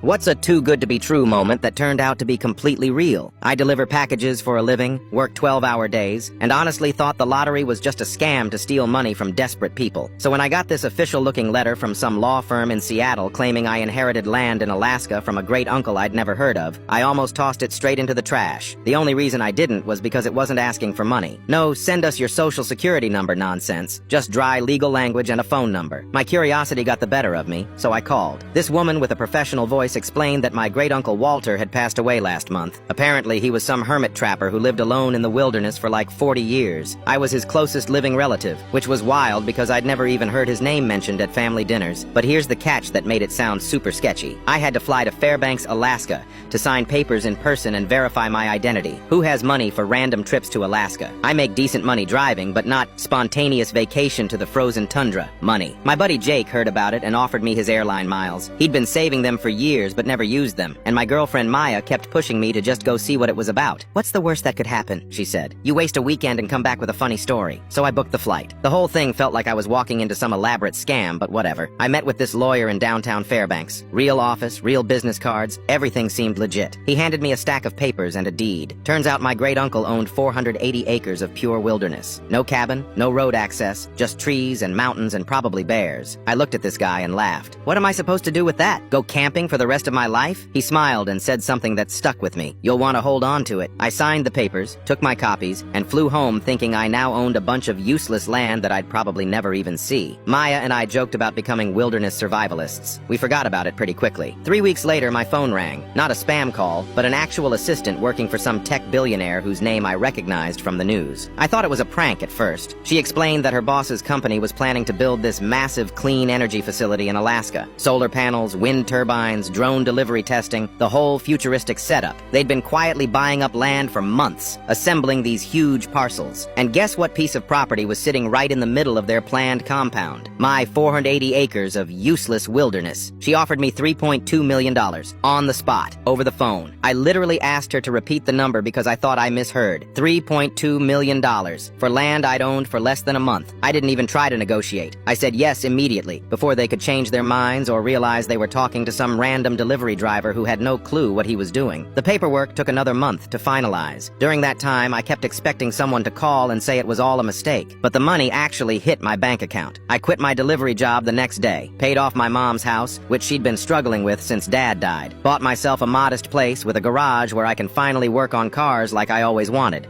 What's a too-good-to-be-true moment that turned out to be completely real? I deliver packages for a living, work 12-hour days, and honestly thought the lottery was just a scam to steal money from desperate people. So when I got this official-looking letter from some law firm in Seattle claiming I inherited land in Alaska from a great-uncle I'd never heard of, I almost tossed it straight into the trash. The only reason I didn't was because it wasn't asking for money. No send us your social security number nonsense, just dry legal language and a phone number. My curiosity got the better of me, so I called. This woman with a professional voice explained that my great-uncle Walter had passed away last month. Apparently, he was some hermit trapper who lived alone in the wilderness for like 40 years. I was his closest living relative, which was wild because I'd never even heard his name mentioned at family dinners. But here's the catch that made it sound super sketchy. I had to fly to Fairbanks, Alaska, to sign papers in person and verify my identity. Who has money for random trips to Alaska? I make decent money driving, but not spontaneous vacation to the frozen tundra money. My buddy Jake heard about it and offered me his airline miles. He'd been saving them for years but never used them, and my girlfriend Maya kept pushing me to just go see what it was about. What's the worst that could happen? She said. You waste a weekend and come back with a funny story. So I booked the flight. The whole thing felt like I was walking into some elaborate scam, but whatever. I met with this lawyer in downtown Fairbanks. Real office, real business cards, everything seemed legit. He handed me a stack of papers and a deed. Turns out my great-uncle owned 480 acres of pure wilderness. No cabin, no road access, just trees and mountains and probably bears. I looked at this guy and laughed. What am I supposed to do with that? Go camping for the rest of my life? He smiled and said something that stuck with me. You'll want to hold on to it. I signed the papers, took my copies, and flew home thinking I now owned a bunch of useless land that I'd probably never even see. Maya and I joked about becoming wilderness survivalists. We forgot about it pretty quickly. 3 weeks later, my phone rang. Not a spam call, but an actual assistant working for some tech billionaire whose name I recognized from the news. I thought it was a prank at first. She explained that her boss's company was planning to build this massive clean energy facility in Alaska. Solar panels, wind turbines, drone delivery testing, the whole futuristic setup. They'd been quietly buying up land for months, assembling these huge parcels. And guess what piece of property was sitting right in the middle of their planned compound? My 480 acres of useless wilderness. She offered me $3.2 million, on the spot, over the phone. I literally asked her to repeat the number because I thought I misheard. $3.2 million, for land I'd owned for less than a month. I didn't even try to negotiate. I said yes immediately, before they could change their minds or realize they were talking to some random delivery driver who had no clue what he was doing. The paperwork took another month to finalize. During that time, I kept expecting someone to call and say it was all a mistake, but the money actually hit my bank account. I quit my delivery job the next day, paid off my mom's house, which she'd been struggling with since Dad died, bought myself a modest place with a garage where I can finally work on cars like I always wanted.